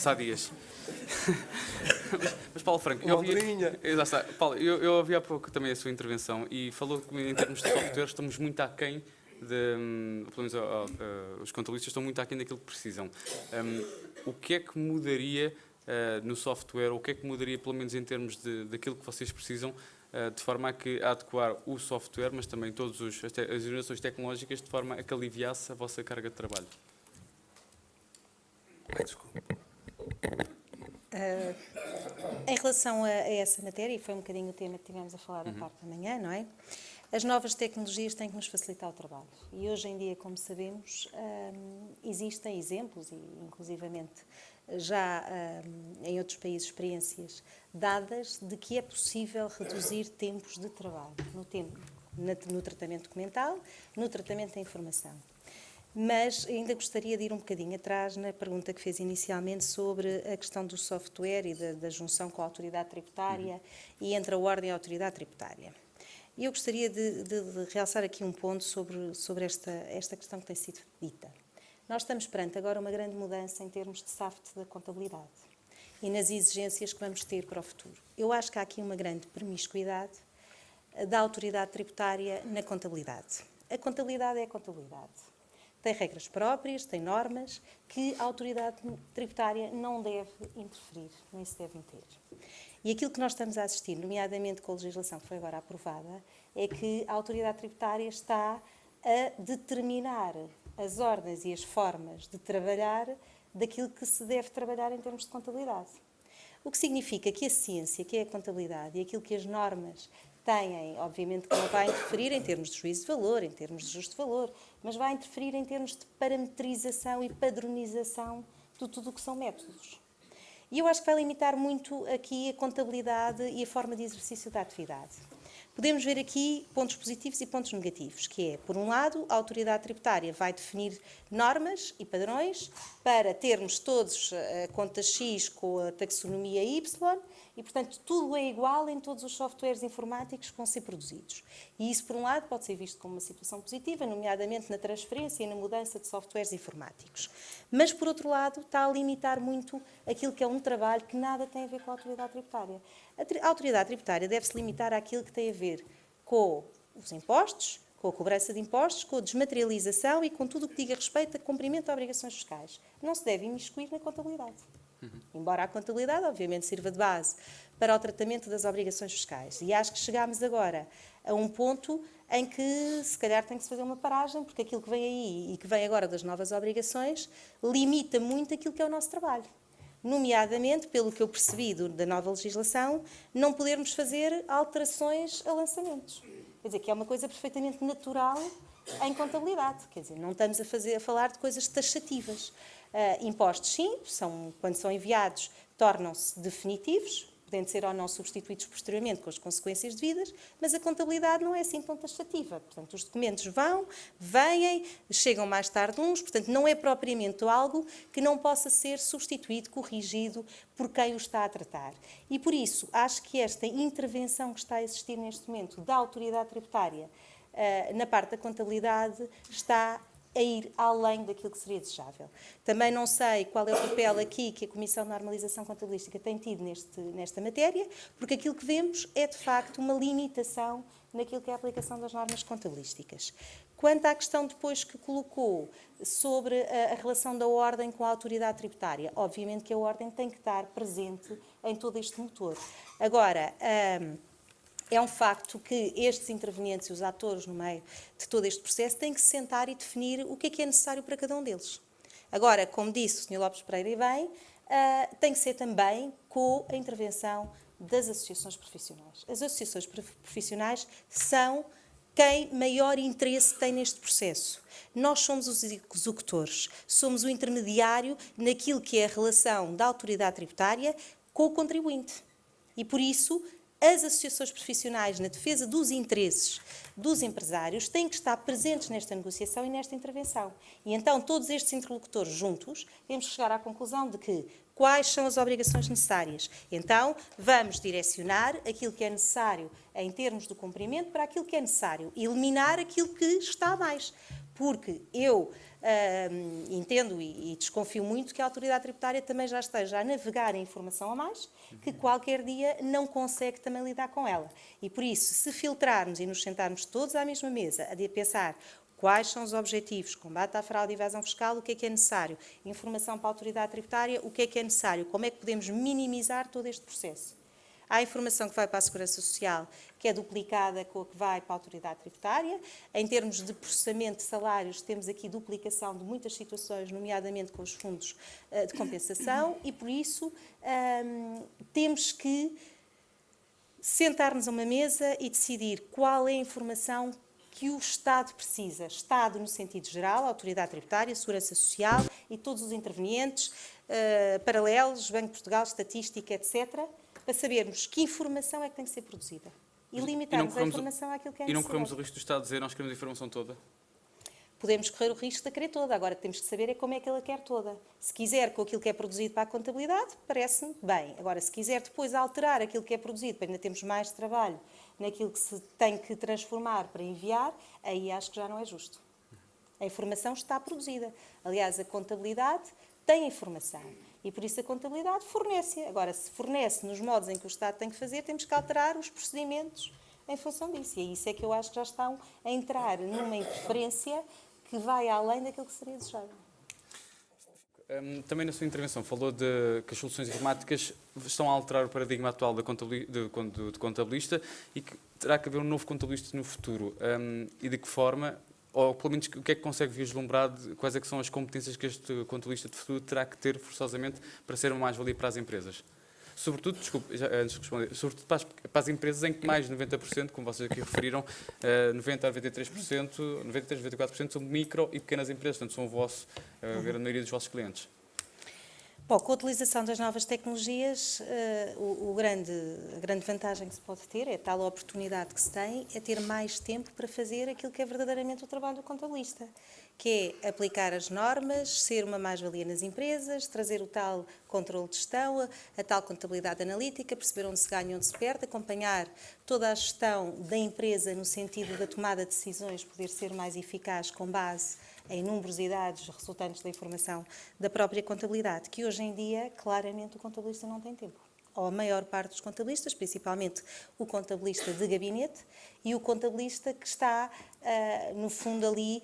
sadias. Mas Paulo Franco, eu ouvi há pouco também a sua intervenção e falou que em termos de software estamos muito aquém, pelo menos os contabilistas estão muito aquém daquilo que precisam. O que é que mudaria no software, ou o que é que mudaria pelo menos em termos daquilo que vocês precisam, de forma a adequar o software, mas também todas as inovações tecnológicas, de forma a que aliviasse a vossa carga de trabalho? Desculpa. Em relação a essa matéria, e foi um bocadinho o tema que tivemos a falar na parte da manhã, não é? As novas tecnologias têm que nos facilitar o trabalho. E hoje em dia, como sabemos, existem exemplos, e inclusivamente já em outros países experiências dadas, de que é possível reduzir tempos de trabalho no tratamento documental, no tratamento da informação. Mas ainda gostaria de ir um bocadinho atrás na pergunta que fez inicialmente sobre a questão do software e da junção com a autoridade tributária e entre a ordem e a autoridade tributária. E eu gostaria de realçar aqui um ponto sobre esta questão que tem sido dita. Nós estamos perante agora uma grande mudança em termos de SAFT da contabilidade e nas exigências que vamos ter para o futuro. Eu acho que há aqui uma grande promiscuidade da autoridade tributária na contabilidade. A contabilidade é a contabilidade. Tem regras próprias, tem normas que a autoridade tributária não deve interferir, nem se deve meter. E aquilo que nós estamos a assistir, nomeadamente com a legislação que foi agora aprovada, é que a autoridade tributária está a determinar as ordens e as formas de trabalhar daquilo que se deve trabalhar em termos de contabilidade. O que significa que a ciência, que é a contabilidade, e aquilo que as normas têm, obviamente que não vai interferir em termos de juízo de valor, em termos de justo de valor, mas vai interferir em termos de parametrização e padronização de tudo o que são métodos. E eu acho que vai limitar muito aqui a contabilidade e a forma de exercício da atividade. Podemos ver aqui pontos positivos e pontos negativos, que é, por um lado, a autoridade tributária vai definir normas e padrões para termos todos a conta X com a taxonomia Y e, portanto, tudo é igual em todos os softwares informáticos que vão ser produzidos. E isso, por um lado, pode ser visto como uma situação positiva, nomeadamente na transferência e na mudança de softwares informáticos. Mas, por outro lado, está a limitar muito aquilo que é um trabalho que nada tem a ver com a autoridade tributária. A autoridade tributária deve-se limitar àquilo que tem a ver com os impostos, com a cobrança de impostos, com a desmaterialização e com tudo o que diga respeito a cumprimento de obrigações fiscais. Não se deve imiscuir na contabilidade. Embora a contabilidade, obviamente, sirva de base para o tratamento das obrigações fiscais. E acho que chegámos agora a um ponto em que, se calhar, tem que se fazer uma paragem, porque aquilo que vem aí e que vem agora das novas obrigações limita muito aquilo que é o nosso trabalho. Nomeadamente, pelo que eu percebi da nova legislação, não podermos fazer alterações a lançamentos. Quer dizer, que é uma coisa perfeitamente natural em contabilidade. Quer dizer, não estamos a falar de coisas taxativas. Impostos, sim, quando são enviados, tornam-se definitivos, podendo ser ou não substituídos posteriormente com as consequências devidas, mas a contabilidade não é assim tão taxativa. Portanto, os documentos vêm, chegam mais tarde uns, portanto, não é propriamente algo que não possa ser substituído, corrigido por quem o está a tratar. E, por isso, acho que esta intervenção que está a existir neste momento da autoridade tributária na parte da contabilidade está a ir além daquilo que seria desejável. Também não sei qual é o papel aqui que a Comissão de Normalização Contabilística tem tido nesta matéria, porque aquilo que vemos é, de facto, uma limitação naquilo que é a aplicação das normas contabilísticas. Quanto à questão depois que colocou sobre a relação da ordem com a autoridade tributária, obviamente que a ordem tem que estar presente em todo este motor. Agora, é um facto que estes intervenientes e os atores no meio de todo este processo têm que se sentar e definir o que é necessário para cada um deles. Agora, como disse o Sr. Lopes Pereira e bem, tem que ser também com a intervenção das associações profissionais. As associações profissionais são quem maior interesse tem neste processo. Nós somos os executores, somos o intermediário naquilo que é a relação da autoridade tributária com o contribuinte. E, por isso, as associações profissionais, na defesa dos interesses dos empresários, têm que estar presentes nesta negociação e nesta intervenção. E então, todos estes interlocutores juntos, temos que chegar à conclusão de que quais são as obrigações necessárias. Então, vamos direcionar aquilo que é necessário em termos de cumprimento para aquilo que é necessário, eliminar aquilo que está a mais. Porque eu entendo e desconfio muito que a autoridade tributária também já esteja a navegar em informação a mais, que qualquer dia não consegue também lidar com ela. E por isso, se filtrarmos e nos sentarmos todos à mesma mesa a pensar quais são os objetivos, combate à fraude e evasão fiscal, o que é necessário, informação para a autoridade tributária, o que é necessário, como é que podemos minimizar todo este processo. Há informação que vai para a Segurança Social, que é duplicada com a que vai para a autoridade tributária. Em termos de processamento de salários, temos aqui duplicação de muitas situações, nomeadamente com os fundos de compensação, e por isso temos que sentar-nos a uma mesa e decidir qual é a informação que o Estado precisa. Estado no sentido geral, Autoridade Tributária, Segurança Social e todos os intervenientes, paralelos, Banco de Portugal, Estatística, etc., para sabermos que informação é que tem que ser produzida. E limitarmos a informação àquilo que é necessário. E não corremos o risco do Estado dizer nós queremos a informação toda? Podemos correr o risco de a querer toda. Agora temos que saber é como é que ela quer toda. Se quiser com aquilo que é produzido para a contabilidade, parece-me bem. Agora, se quiser depois alterar aquilo que é produzido, para ainda termos mais trabalho naquilo que se tem que transformar para enviar, aí acho que já não é justo. A informação está produzida. Aliás, a contabilidade tem informação. E por isso a contabilidade fornece. Agora, se fornece nos modos em que o Estado tem que fazer, temos que alterar os procedimentos em função disso. E é isso é que eu acho que já estão a entrar numa interferência que vai além daquilo que seria desejável. Também na sua intervenção falou que as soluções informáticas estão a alterar o paradigma atual do contabilista e que terá que haver um novo contabilista no futuro. E de que forma, ou pelo menos o que é que consegue vislumbrar, quais é que são as competências que este contabilista de futuro terá que ter forçosamente para ser uma mais-valia para as empresas? Sobretudo, desculpe, antes de responder, sobretudo para as empresas em que mais de 90%, como vocês aqui referiram, 90% a 93%, 93% a 94% são micro e pequenas empresas, portanto são a grande maioria dos vossos clientes. Bom, com a utilização das novas tecnologias, a grande vantagem que se pode ter, é tal oportunidade que se tem, é ter mais tempo para fazer aquilo que é verdadeiramente o trabalho do contabilista, que é aplicar as normas, ser uma mais-valia nas empresas, trazer o tal controle de gestão, a tal contabilidade analítica, perceber onde se ganha e onde se perde, acompanhar toda a gestão da empresa no sentido da tomada de decisões, poder ser mais eficaz com base em números e dados resultantes da informação da própria contabilidade, que hoje em dia, claramente, o contabilista não tem tempo. Ou a maior parte dos contabilistas, principalmente o contabilista de gabinete e o contabilista que está, no fundo, ali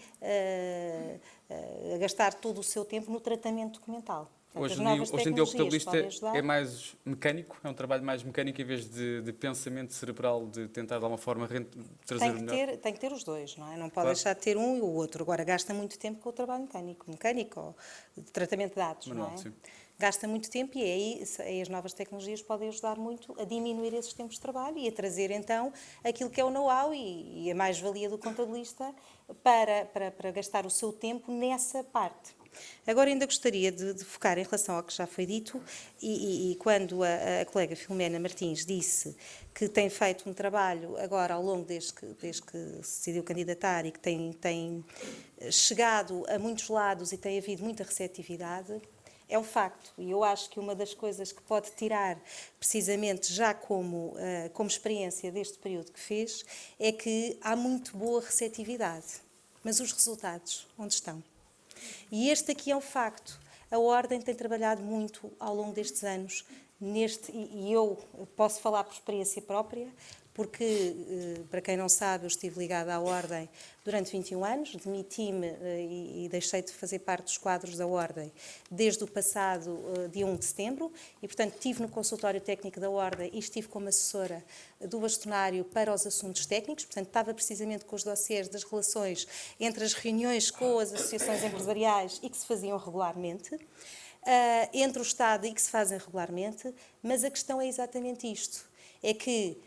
a gastar todo o seu tempo no tratamento documental. Portanto, hoje em dia o contabilista é mais mecânico, é um trabalho mais mecânico em vez de pensamento cerebral, de tentar de alguma forma trazer o melhor. Tem que ter os dois, não é? Não pode deixar de ter um e o outro. Agora, gasta muito tempo com o trabalho mecânico ou de tratamento de dados, Manual, não é? Sim. Gasta muito tempo e aí as novas tecnologias podem ajudar muito a diminuir esses tempos de trabalho e a trazer, então, aquilo que é o know-how e a mais-valia do contabilista para gastar o seu tempo nessa parte. Agora ainda gostaria de focar em relação ao que já foi dito e quando a colega Filomena Martins disse que tem feito um trabalho agora ao longo desde que se decidiu candidatar e que tem chegado a muitos lados e tem havido muita receptividade, é um facto. E eu acho que uma das coisas que pode tirar precisamente já como experiência deste período que fez é que há muito boa receptividade, mas os resultados, onde estão? E este aqui é um facto. A Ordem tem trabalhado muito ao longo destes anos, e eu posso falar por experiência própria, porque, para quem não sabe, eu estive ligada à Ordem durante 21 anos, demiti-me e deixei de fazer parte dos quadros da Ordem desde o passado dia 1 de setembro, e, portanto, estive no consultório técnico da Ordem e estive como assessora do bastonário para os assuntos técnicos, portanto, estava precisamente com os dossiês das relações entre as reuniões com as associações empresariais e que se faziam regularmente, entre o Estado e que se fazem regularmente, mas a questão é exatamente isto, é que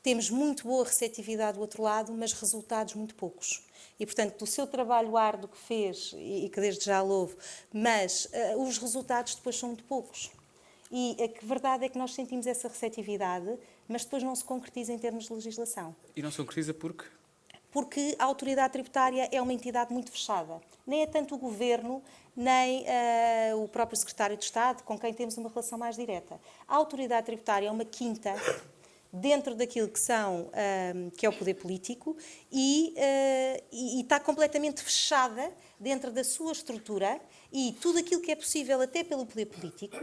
temos muito boa receptividade do outro lado, mas resultados muito poucos. E, portanto, do seu trabalho árduo que fez, e que desde já louvo, mas os resultados depois são muito poucos. E a verdade é que nós sentimos essa receptividade, mas depois não se concretiza em termos de legislação. E não se concretiza porque? Porque a autoridade tributária é uma entidade muito fechada. Nem é tanto o Governo, nem o próprio Secretário de Estado, com quem temos uma relação mais direta. A autoridade tributária é uma quinta dentro daquilo que é o poder político e está completamente fechada dentro da sua estrutura e tudo aquilo que é possível até pelo poder político,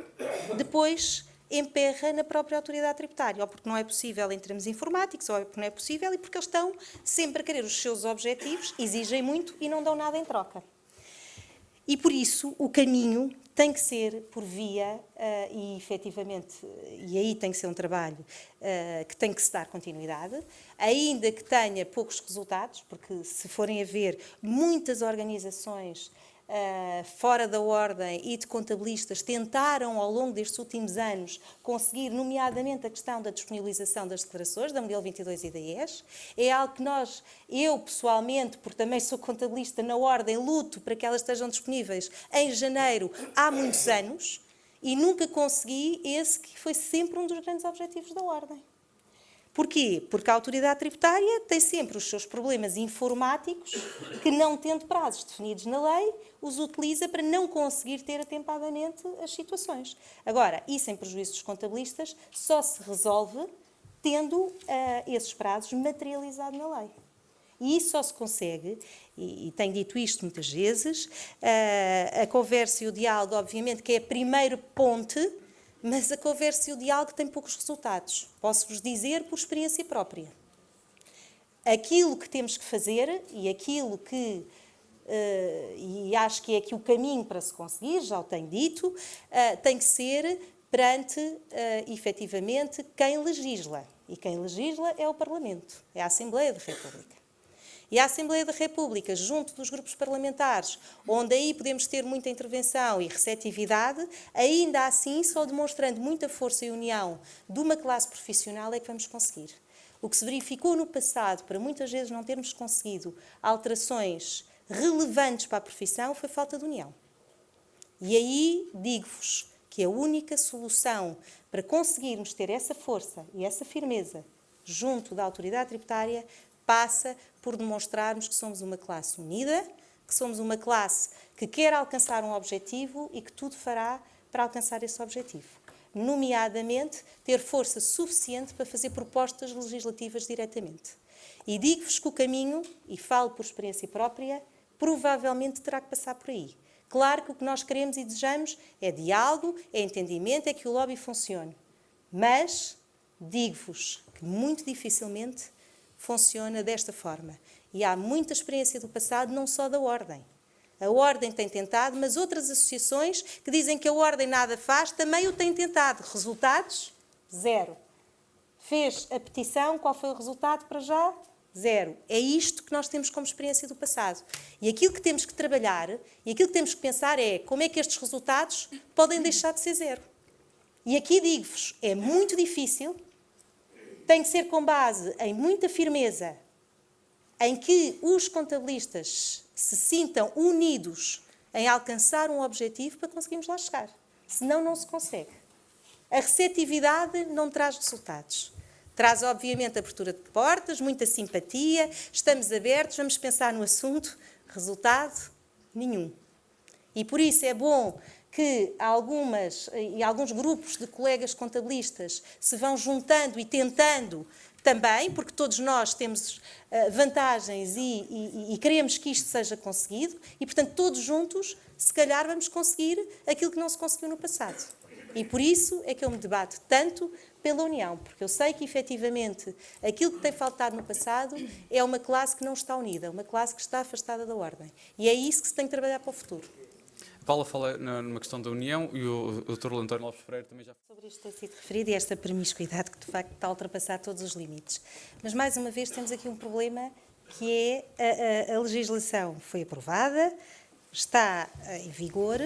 depois emperra na própria autoridade tributária, ou porque não é possível em termos informáticos, ou porque não é possível e porque eles estão sempre a querer os seus objetivos, exigem muito e não dão nada em troca. E por isso o caminho tem que ser por via, e efetivamente, e aí tem que ser um trabalho que tem que se dar continuidade, ainda que tenha poucos resultados, porque se forem a ver muitas organizações fora da ordem e de contabilistas tentaram ao longo destes últimos anos conseguir, nomeadamente a questão da disponibilização das declarações, da modelo 22 e da IES, é algo que eu pessoalmente, porque também sou contabilista na ordem, luto para que elas estejam disponíveis em janeiro há muitos anos e nunca consegui esse que foi sempre um dos grandes objetivos da ordem. Porquê? Porque a autoridade tributária tem sempre os seus problemas informáticos que, não tendo prazos definidos na lei, os utiliza para não conseguir ter atempadamente as situações. Agora, isso em prejuízo dos contabilistas só se resolve tendo esses prazos materializados na lei. E isso só se consegue, e tenho dito isto muitas vezes, a conversa e o diálogo, obviamente, que é a primeira ponte, mas a conversa e o diálogo têm poucos resultados. Posso-vos dizer por experiência própria. Aquilo que temos que fazer e aquilo que, e acho que é aqui o caminho para se conseguir, já o tenho dito, tem que ser perante, efetivamente, quem legisla. E quem legisla é o Parlamento, é a Assembleia da República. E a Assembleia da República, junto dos grupos parlamentares, onde aí podemos ter muita intervenção e receptividade, ainda assim, só demonstrando muita força e união de uma classe profissional é que vamos conseguir. O que se verificou no passado, para muitas vezes não termos conseguido alterações relevantes para a profissão, foi falta de união. E aí digo-vos que a única solução para conseguirmos ter essa força e essa firmeza junto da autoridade tributária passa por demonstrarmos que somos uma classe unida, que somos uma classe que quer alcançar um objetivo e que tudo fará para alcançar esse objetivo. Nomeadamente, ter força suficiente para fazer propostas legislativas diretamente. E digo-vos que o caminho, e falo por experiência própria, provavelmente terá que passar por aí. Claro que o que nós queremos e desejamos é diálogo, é entendimento, é que o lobby funcione. Mas digo-vos que muito dificilmente funciona desta forma. E há muita experiência do passado, não só da Ordem. A Ordem tem tentado, mas outras associações que dizem que a Ordem nada faz, também o têm tentado. Resultados? Zero. Fez a petição, qual foi o resultado para já? Zero. É isto que nós temos como experiência do passado. E aquilo que temos que trabalhar, e aquilo que temos que pensar é como é que estes resultados podem deixar de ser zero. E aqui digo-vos, é muito difícil, tem que ser com base em muita firmeza, em que os contabilistas se sintam unidos em alcançar um objetivo para conseguirmos lá chegar. Senão não se consegue. A receptividade não traz resultados. Traz, obviamente, abertura de portas, muita simpatia, estamos abertos, vamos pensar no assunto. Resultado? Nenhum. E por isso é bom que alguns grupos de colegas contabilistas se vão juntando e tentando também, porque todos nós temos vantagens e queremos que isto seja conseguido e, portanto, todos juntos, se calhar, vamos conseguir aquilo que não se conseguiu no passado. E por isso é que eu me debato tanto pela união, porque eu sei que, efetivamente, aquilo que tem faltado no passado é uma classe que não está unida, uma classe que está afastada da ordem. E é isso que se tem que trabalhar para o futuro. Paula fala numa questão da união e o Dr. António Lopes Freire também já... Sobre isto tem sido referido e esta promiscuidade que, de facto, está a ultrapassar todos os limites. Mas, mais uma vez, temos aqui um problema que é a legislação foi aprovada, está em vigor,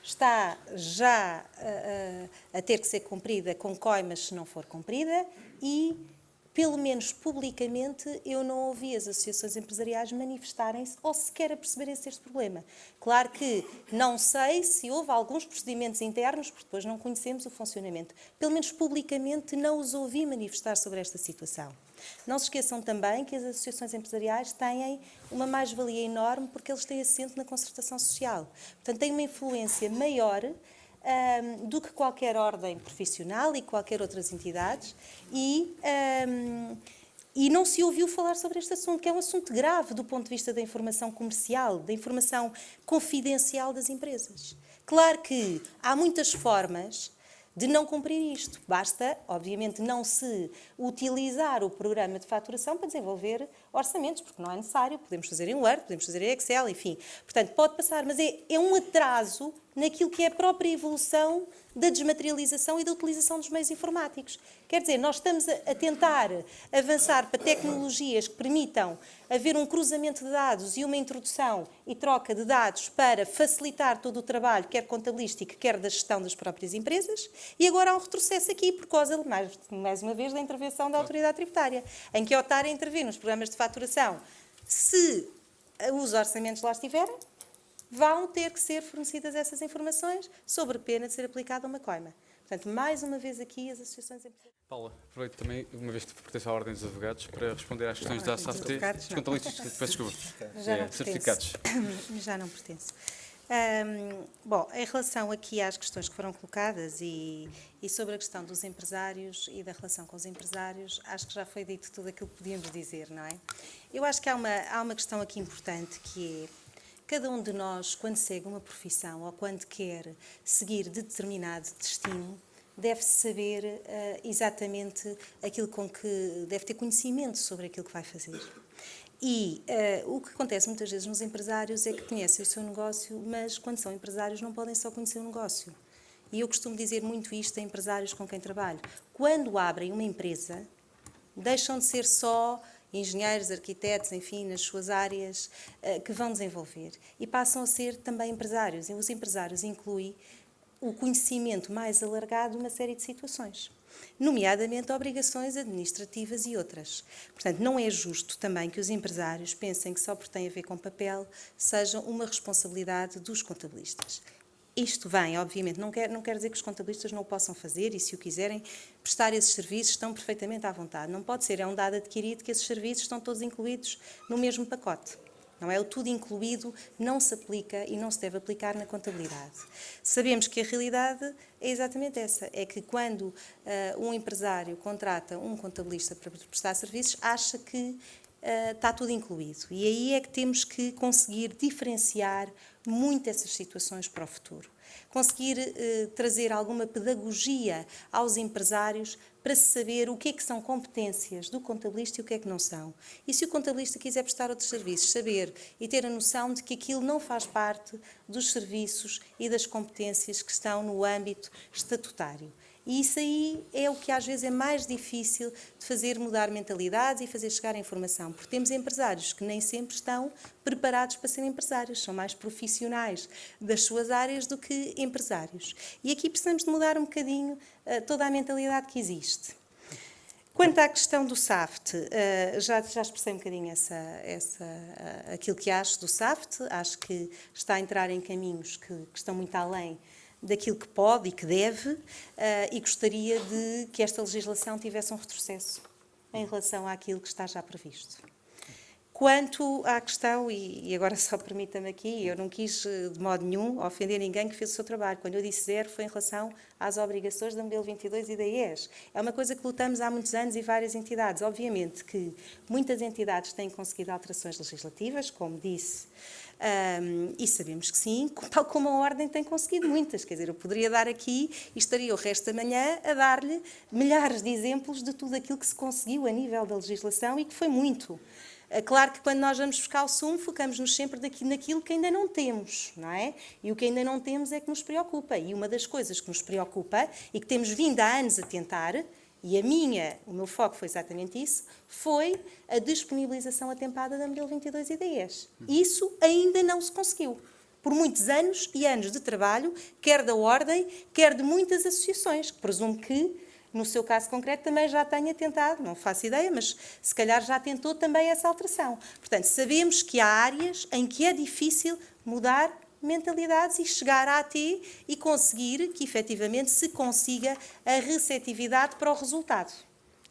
está já a ter que ser cumprida com coimas se não for cumprida e, pelo menos publicamente, eu não ouvi as associações empresariais manifestarem-se ou sequer a perceberem-se deste problema. Claro que não sei se houve alguns procedimentos internos, porque depois não conhecemos o funcionamento. Pelo menos publicamente não os ouvi manifestar sobre esta situação. Não se esqueçam também que as associações empresariais têm uma mais-valia enorme porque eles têm assento na concertação social. Portanto, têm uma influência maior do que qualquer ordem profissional e qualquer outras entidades e não se ouviu falar sobre este assunto, que é um assunto grave do ponto de vista da informação comercial, da informação confidencial das empresas. Claro que há muitas formas de não cumprir isto. Basta, obviamente, não se utilizar o programa de faturação para desenvolver orçamentos, porque não é necessário. Podemos fazer em Word, podemos fazer em Excel, enfim. Portanto, pode passar, mas é um atraso naquilo que é a própria evolução da desmaterialização e da utilização dos meios informáticos. Quer dizer, nós estamos a tentar avançar para tecnologias que permitam haver um cruzamento de dados e uma introdução e troca de dados para facilitar todo o trabalho, quer contabilístico, quer da gestão das próprias empresas, e agora há um retrocesso aqui por causa, mais uma vez, da intervenção da autoridade tributária, em que ao estar a intervir nos programas de faturação, se os orçamentos lá estiverem, vão ter que ser fornecidas essas informações sob pena de ser aplicada uma coima. Portanto, mais uma vez aqui as associações empresariais. Paula, aproveito também, uma vez que pertence à Ordem dos Advogados, para responder às questões da SAFT, dos contabilistas, peço desculpa, certificados. Já não pertence. Bom, em relação aqui às questões que foram colocadas e sobre a questão dos empresários e da relação com os empresários, acho que já foi dito tudo aquilo que podíamos dizer, não é? Eu acho que há uma questão aqui importante, que é cada um de nós, quando segue uma profissão ou quando quer seguir determinado destino, deve saber exatamente aquilo com que deve ter conhecimento sobre aquilo que vai fazer. E o que acontece muitas vezes nos empresários é que conhecem o seu negócio, mas quando são empresários não podem só conhecer o negócio. E eu costumo dizer muito isto a empresários com quem trabalho. Quando abrem uma empresa, deixam de ser só engenheiros, arquitetos, enfim, nas suas áreas que vão desenvolver. E passam a ser também empresários. E os empresários incluem o conhecimento mais alargado de uma série de situações, nomeadamente obrigações administrativas e outras. Portanto, não é justo também que os empresários pensem que só porque tem a ver com papel sejam uma responsabilidade dos contabilistas. Isto vem, obviamente, não quer dizer que os contabilistas não o possam fazer e, se o quiserem, prestar esses serviços estão perfeitamente à vontade. Não pode ser, é um dado adquirido que esses serviços estão todos incluídos no mesmo pacote. Não é? O tudo incluído não se aplica e não se deve aplicar na contabilidade. Sabemos que a realidade é exatamente essa, é que quando um empresário contrata um contabilista para prestar serviços, acha que está tudo incluído. E aí é que temos que conseguir diferenciar muito essas situações para o futuro. Conseguir trazer alguma pedagogia aos empresários para saber o que é que são competências do contabilista e o que é que não são. E se o contabilista quiser prestar outros serviços, saber e ter a noção de que aquilo não faz parte dos serviços e das competências que estão no âmbito estatutário. E isso aí é o que às vezes é mais difícil de fazer mudar mentalidades e fazer chegar a informação, porque temos empresários que nem sempre estão preparados para serem empresários, são mais profissionais das suas áreas do que empresários. E aqui precisamos de mudar um bocadinho toda a mentalidade que existe. Quanto à questão do SAFT, já expressei um bocadinho aquilo que acho do SAFT, acho que está a entrar em caminhos que estão muito além daquilo que pode e que deve, e gostaria de que esta legislação tivesse um retrocesso em relação àquilo que está já previsto. Quanto à questão, e agora só permita-me aqui, eu não quis de modo nenhum ofender ninguém que fez o seu trabalho. Quando eu disse zero foi em relação às obrigações da modelo 22 e da IES. É uma coisa que lutamos há muitos anos e várias entidades. Obviamente que muitas entidades têm conseguido alterações legislativas, como disse, e sabemos que sim, tal como a Ordem tem conseguido muitas. Quer dizer, eu poderia dar aqui e estaria o resto da manhã a dar-lhe milhares de exemplos de tudo aquilo que se conseguiu a nível da legislação e que foi muito. Claro que quando nós vamos buscar o sumo, focamos-nos sempre naquilo que ainda não temos, não é? E o que ainda não temos é que nos preocupa. E uma das coisas que nos preocupa e que temos vindo há anos a tentar, e o meu foco foi exatamente isso, foi a disponibilização atempada da modelo 22 e da IES. Isso ainda não se conseguiu. Por muitos anos e anos de trabalho, quer da Ordem, quer de muitas associações, que presumo que, no seu caso concreto, também já tenha tentado, não faço ideia, mas se calhar já tentou também essa alteração. Portanto, sabemos que há áreas em que é difícil mudar mentalidades e chegar a AT e conseguir que efetivamente se consiga a receptividade para o resultado.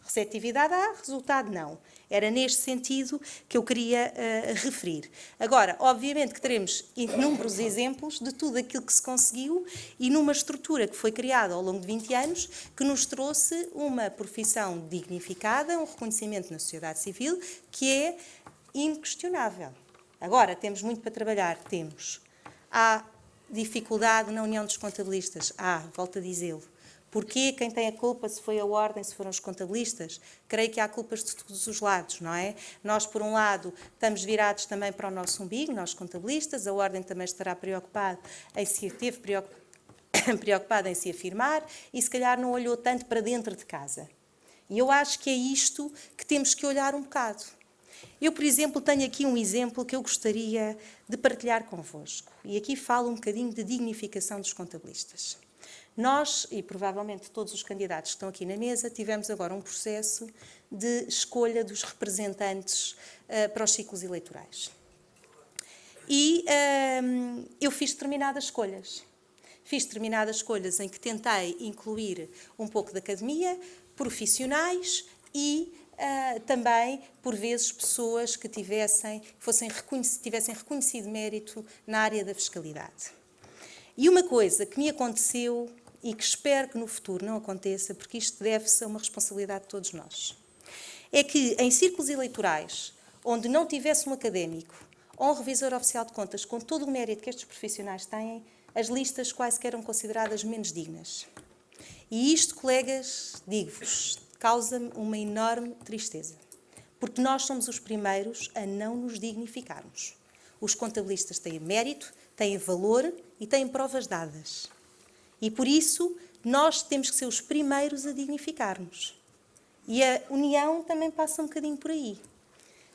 Receptividade há, resultado não. Era neste sentido que eu queria referir. Agora, obviamente que teremos inúmeros exemplos de tudo aquilo que se conseguiu e numa estrutura que foi criada ao longo de 20 anos, que nos trouxe uma profissão dignificada, um reconhecimento na sociedade civil, que é inquestionável. Agora, temos muito para trabalhar, temos. Há dificuldade na União dos Contabilistas? Volto a dizê-lo. Porquê? Quem tem a culpa, se foi a Ordem, se foram os contabilistas? Creio que há culpas de todos os lados, não é? Nós, por um lado, estamos virados também para o nosso umbigo, nós contabilistas, a Ordem também estará preocupada em se afirmar e se calhar não olhou tanto para dentro de casa. E eu acho que é isto que temos que olhar um bocado. Eu, por exemplo, tenho aqui um exemplo que eu gostaria de partilhar convosco. E aqui falo um bocadinho de dignificação dos contabilistas. Nós, e provavelmente todos os candidatos que estão aqui na mesa, tivemos agora um processo de escolha dos representantes para os ciclos eleitorais. E eu fiz determinadas escolhas. Fiz determinadas escolhas em que tentei incluir um pouco de academia, profissionais e também, por vezes, pessoas que tivessem reconhecido mérito na área da fiscalidade. E uma coisa que me aconteceu e que espero que no futuro não aconteça, porque isto deve-se a uma responsabilidade de todos nós, é que em círculos eleitorais, onde não tivesse um académico ou um revisor oficial de contas com todo o mérito que estes profissionais têm, as listas quaisquer eram consideradas menos dignas. E isto, colegas, digo-vos, causa-me uma enorme tristeza, porque nós somos os primeiros a não nos dignificarmos. Os contabilistas têm mérito, têm valor e têm provas dadas. E por isso nós temos que ser os primeiros a dignificar-nos. E a união também passa um bocadinho por aí.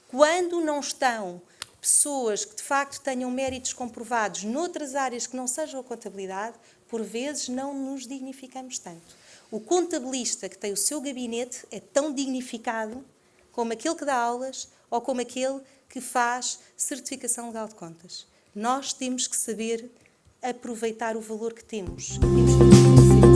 Quando não estão pessoas que de facto tenham méritos comprovados noutras áreas que não sejam a contabilidade, por vezes não nos dignificamos tanto. O contabilista que tem o seu gabinete é tão dignificado como aquele que dá aulas ou como aquele que faz certificação legal de contas. Nós temos que saber aproveitar o valor que temos. Temos que